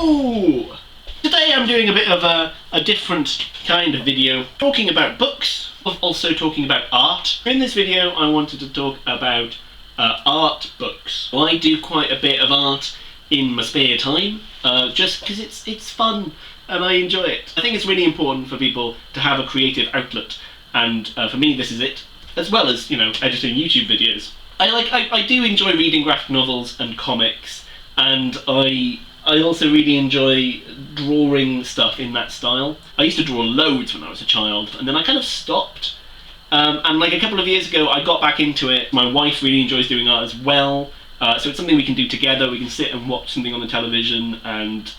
Hello! Today I'm doing a bit of a different kind of video, talking about books, also talking about art. In this video I wanted to talk about art books. I do quite a bit of art in my spare time, just because it's fun and I enjoy it. I think it's really important for people to have a creative outlet, and for me this is it, as well as, you know, editing YouTube videos. I do enjoy reading graphic novels and comics, and I also really enjoy drawing stuff in that style. I used to draw loads when I was a child, and then I kind of stopped. And like a couple of years ago, I got back into it. My wife really enjoys doing art as well, so it's something we can do together. We can sit and watch something on the television and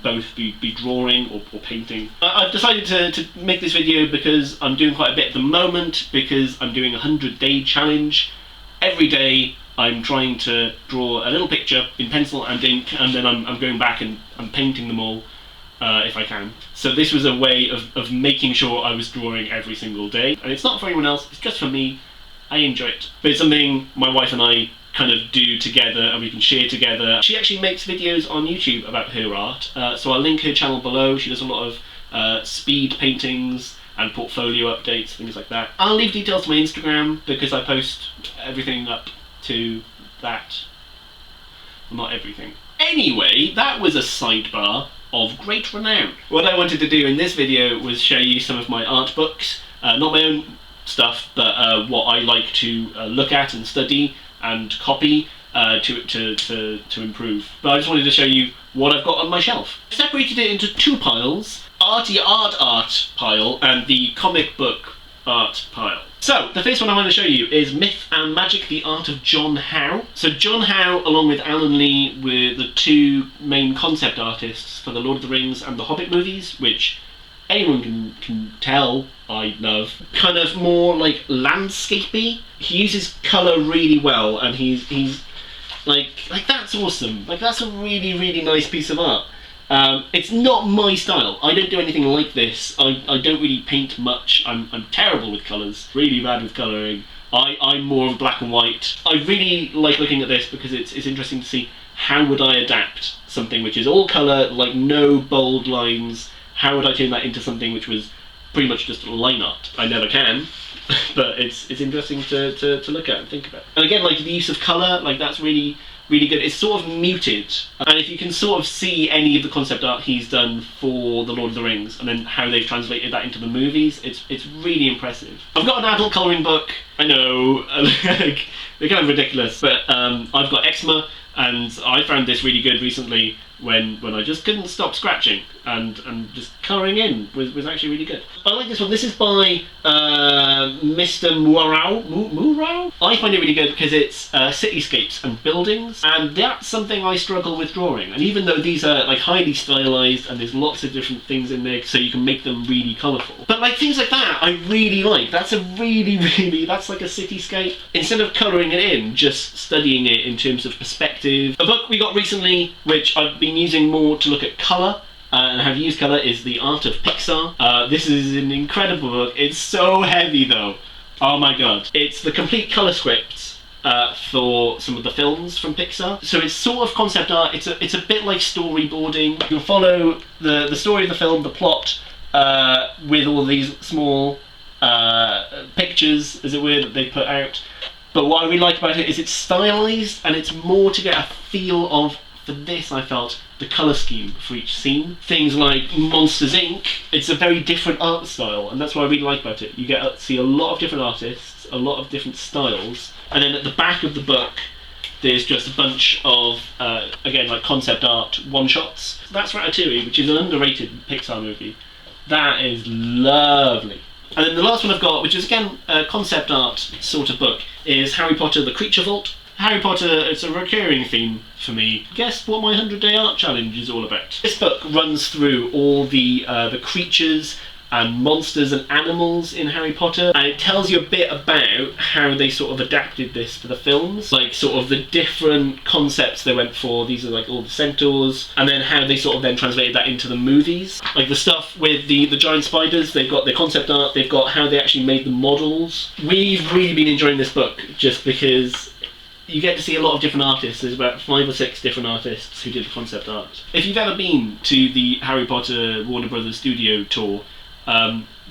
both be drawing or painting. I've decided to make this video because I'm doing quite a bit at the moment, because I'm doing a 100-day challenge. Every day I'm trying to draw a little picture in pencil and ink, and then I'm going back and I'm painting them all if I can. So this was a way of making sure I was drawing every single day. And it's not for anyone else, it's just for me. I enjoy it. But it's something my wife and I kind of do together and we can share together. She actually makes videos on YouTube about her art, so I'll link her channel below. She does a lot of speed paintings and portfolio updates, things like that. I'll leave details to my Instagram because I post everything up to that. Well, not everything. Anyway, that was a sidebar of great renown. What I wanted to do in this video was show you some of my art books, not my own stuff, but what I like to look at and study and copy to improve. But I just wanted to show you what I've got on my shelf. I separated it into two piles: Arty art pile and the comic book art pile. So, the first one I want to show you is Myth and Magic, the Art of John Howe. So John Howe, along with Alan Lee, were the two main concept artists for the Lord of the Rings and the Hobbit movies, which anyone can tell I love. Kind of more like landscapey. He uses colour really well, and he's like that's awesome. Like, that's a really, really nice piece of art. It's not my style. I don't do anything like this. I don't really paint much. I'm terrible with colours. Really bad with colouring. I'm more of black and white. I really like looking at this because it's interesting to see how would I adapt something which is all colour, like no bold lines. How would I turn that into something which was pretty much just line art? I never can, but it's interesting to look at and think about. And again, like the use of colour, like that's really good. It's sort of muted, and if you can sort of see any of the concept art he's done for the Lord of the Rings and then how they've translated that into the movies, it's really impressive. I've got an adult colouring book. I know, they're kind of ridiculous, but I've got eczema, and I found this really good recently when I just couldn't stop scratching, and just colouring in was actually really good. I like this one. This is by Mr. Murau. I find it really good because it's cityscapes and buildings, and that's something I struggle with drawing. And even though these are like highly stylized and there's lots of different things in there so you can make them really colourful, but like things like that I really like. That's a that's like a cityscape. Instead of colouring it in, just studying it in terms of perspective. A book we got recently, which I've been using more to look at colour and how to use colour, is The Art of Pixar. This is an incredible book. It's so heavy though. Oh my god. It's the complete colour scripts for some of the films from Pixar. So it's sort of concept art. It's a bit like storyboarding. You can follow the story of the film, the plot, with all these small pictures, as it were, that they put out. But what I really like about it is it's stylised, and it's more to get a feel of, for this I felt, the colour scheme for each scene. Things like Monsters Inc., it's a very different art style, and that's what I really like about it. You get to see a lot of different artists, a lot of different styles, and then at the back of the book there's just a bunch of, again, like concept art one-shots. That's Ratatouille, which is an underrated Pixar movie. That is lovely. And then the last one I've got, which is again a concept art sort of book, is Harry Potter, The Creature Vault. Harry Potter, it's a recurring theme for me. Guess what my 100-day art challenge is all about. This book runs through all the creatures and monsters and animals in Harry Potter, and it tells you a bit about how they sort of adapted this for the films, like sort of the different concepts they went for. These are like all the centaurs, and then how they sort of then translated that into the movies. Like the stuff with the giant spiders, they've got their concept art, they've got how they actually made the models. We've really been enjoying this book just because you get to see a lot of different artists. There's about 5 or 6 different artists who did the concept art. If you've ever been to the Harry Potter Warner Brothers studio tour,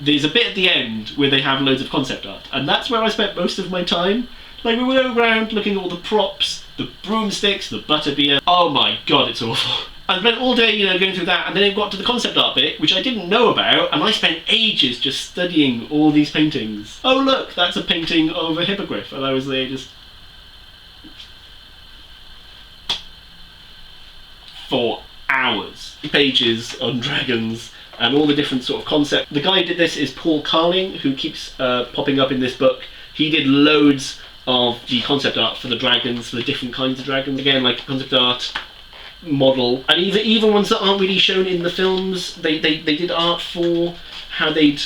there's a bit at the end where they have loads of concept art, and that's where I spent most of my time. Like, we went around looking at all the props, the broomsticks, the butterbeer. Oh my god, it's awful. I spent all day, going through that, and then it got to the concept art bit, which I didn't know about, and I spent ages just studying all these paintings. Oh look, that's a painting of a hippogriff, and I was there just for hours. Pages on dragons and all the different sort of concepts. The guy who did this is Paul Carling, who keeps popping up in this book. He did loads of the concept art for the dragons, for the different kinds of dragons. Again, like concept art, model, and even ones that aren't really shown in the films, they did art for how they'd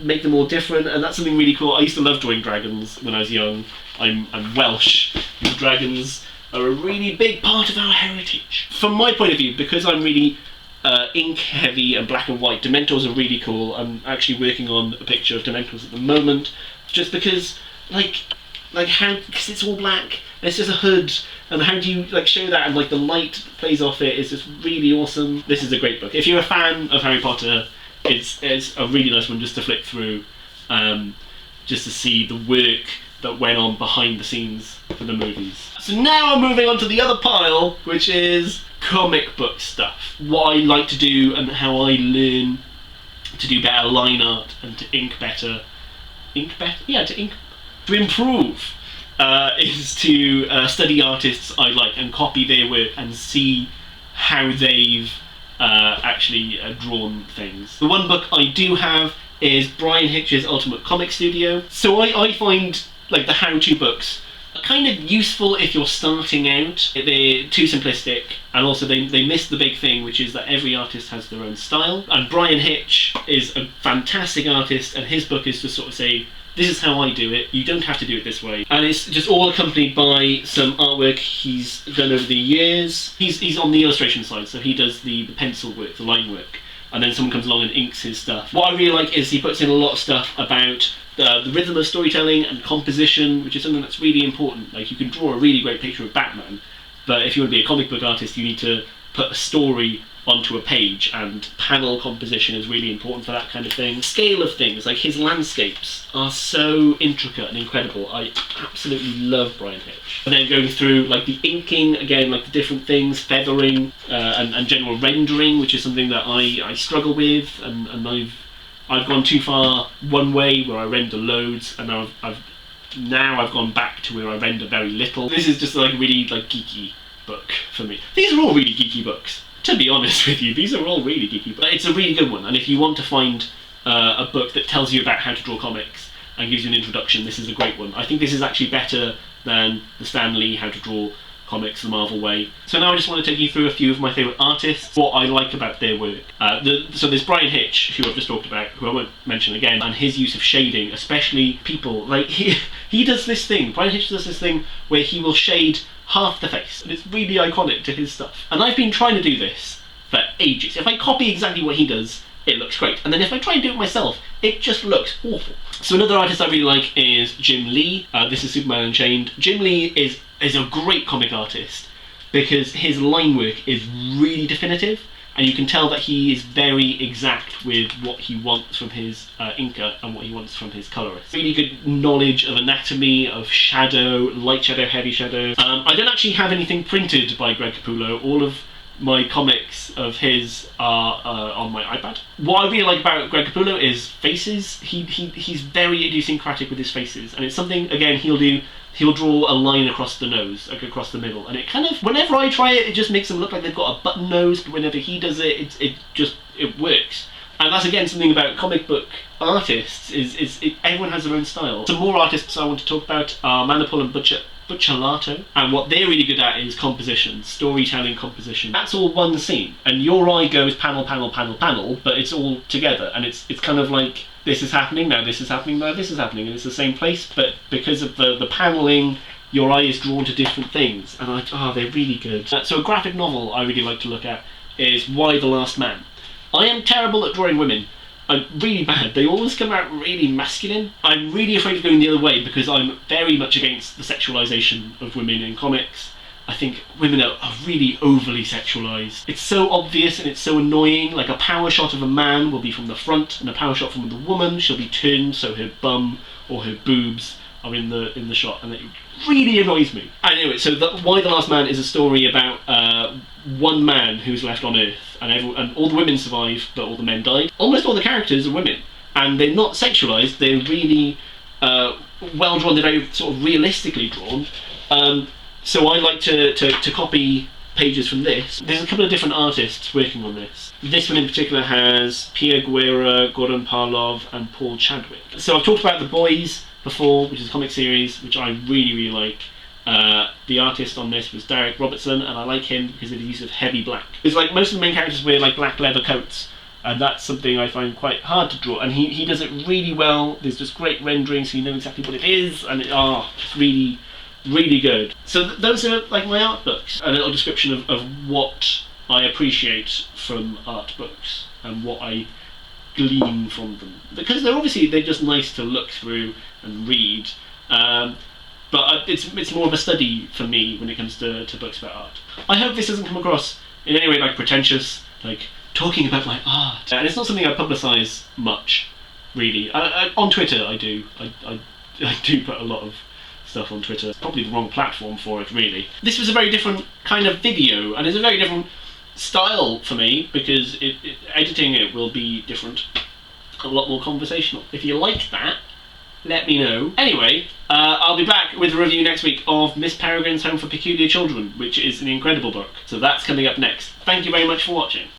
make them all different, and that's something really cool. I used to love drawing dragons when I was young. I'm Welsh. Dragons are a really big part of our heritage. From my point of view, because I'm really ink heavy and black and white, Dementors are really cool. I'm actually working on a picture of Dementors at the moment, just because because it's all black, and it's just a hood, and how do you show that, and the light plays off it is just really awesome. This is a great book. If you're a fan of Harry Potter, it's a really nice one just to flip through, just to see the work that went on behind the scenes for the movies. So now I'm moving on to the other pile, which is comic book stuff. What I like to do and how I learn to do better line art and to ink better. To improve is to study artists I like and copy their work and see how they've actually drawn things. The one book I do have is Brian Hitch's Ultimate Comic Studio. So I find the how-to books are kind of useful if you're starting out. They're too simplistic, and also they miss the big thing, which is that every artist has their own style. And Brian Hitch is a fantastic artist, and his book is to sort of say, this is how I do it, you don't have to do it this way. And it's just all accompanied by some artwork he's done over the years. He's on the illustration side, so he does the pencil work, the line work, and then someone comes along and inks his stuff. What I really like is he puts in a lot of stuff about the rhythm of storytelling and composition, which is something that's really important. You can draw a really great picture of Batman, but if you want to be a comic book artist, you need to put a story onto a page, and panel composition is really important for that kind of thing. Scale of things, his landscapes are so intricate and incredible. I absolutely love Brian Hitch. And then going through the inking, again, the different things, feathering, and general rendering, which is something that I struggle with, and I've gone too far one way where I render loads, and now I've gone back to where I render very little. This is just a really geeky book for me. These are all really geeky books. To be honest with you, these are all really geeky, but it's a really good one, and if you want to find a book that tells you about how to draw comics and gives you an introduction, this is a great one. I think this is actually better than the Stan Lee How to Draw Comics the Marvel Way. So now I just want to take you through a few of my favourite artists, what I like about their work. So there's Brian Hitch, who I've just talked about, who I won't mention again, and his use of shading, especially people. He does this thing, Brian Hitch does this thing where he will shade half the face, and it's really iconic to his stuff. And I've been trying to do this for ages. If I copy exactly what he does, it looks great. And then if I try and do it myself, it just looks awful. So another artist I really like is Jim Lee. This is Superman Unchained. Jim Lee is a great comic artist because his line work is really definitive, and you can tell that he is very exact with what he wants from his inker and what he wants from his colorist. Really good knowledge of anatomy, of shadow, light shadow, heavy shadow. I don't actually have anything printed by Greg Capullo. All of my comics of his are on my iPad. What I really like about Greg Capullo is faces. He's very idiosyncratic with his faces, and it's something, again, he'll draw a line across the nose, across the middle, and it kind of, whenever I try it, it just makes them look like they've got a button nose, but whenever he does it, it works. And that's, again, something about comic book artists, everyone has their own style. Some more artists I want to talk about are Manapul and Buccellati, and what they're really good at is composition, storytelling composition. That's all one scene, and your eye goes panel, panel, panel, panel, but it's all together, and it's kind of like, this is happening, now this is happening, now this is happening, and it's the same place, but because of the panelling, your eye is drawn to different things, and they're really good. So a graphic novel I really like to look at is Y the Last Man. I am terrible at drawing women. are really bad. They always come out really masculine. I'm really afraid of going the other way because I'm very much against the sexualization of women in comics. I think women are really overly sexualized. It's so obvious and it's so annoying. Like, a power shot of a man will be from the front, and a power shot from the woman, she'll be turned so her bum or her boobs are in the shot, and it really annoys me. Anyway, so Why the Last Man is a story about one man who's left on Earth, and all the women survive, but all the men died. Almost all the characters are women, and they're not sexualized. They're really well drawn. They're very sort of realistically drawn. So I like to copy pages from this. There's a couple of different artists working on this. This one in particular has Pierre Guerra, Gordon Parlov, and Paul Chadwick. So I've talked about The Boys before, which is a comic series which I really like. The artist on this was Derek Robertson, and I like him because of the use of heavy black. It's like most of the main characters wear like black leather coats, and that's something I find quite hard to draw, and he does it really well. There's just great rendering, so you know exactly what it is, and it's really good. So those are like my art books. A little description of what I appreciate from art books and what I glean from them, because they're just nice to look through and read, but it's more of a study for me when it comes to books about art. I hope this doesn't come across in any way like pretentious, like talking about my art, and it's not something I publicise much, really. On Twitter I do. I do put a lot of stuff on Twitter. It's probably the wrong platform for it, really. This was a very different kind of video, and it's a very different style for me, because editing it will be different, a lot more conversational. If you like that, let me know. Anyway, I'll be back with a review next week of Miss Peregrine's Home for Peculiar Children, which is an incredible book. So that's coming up next. Thank you very much for watching.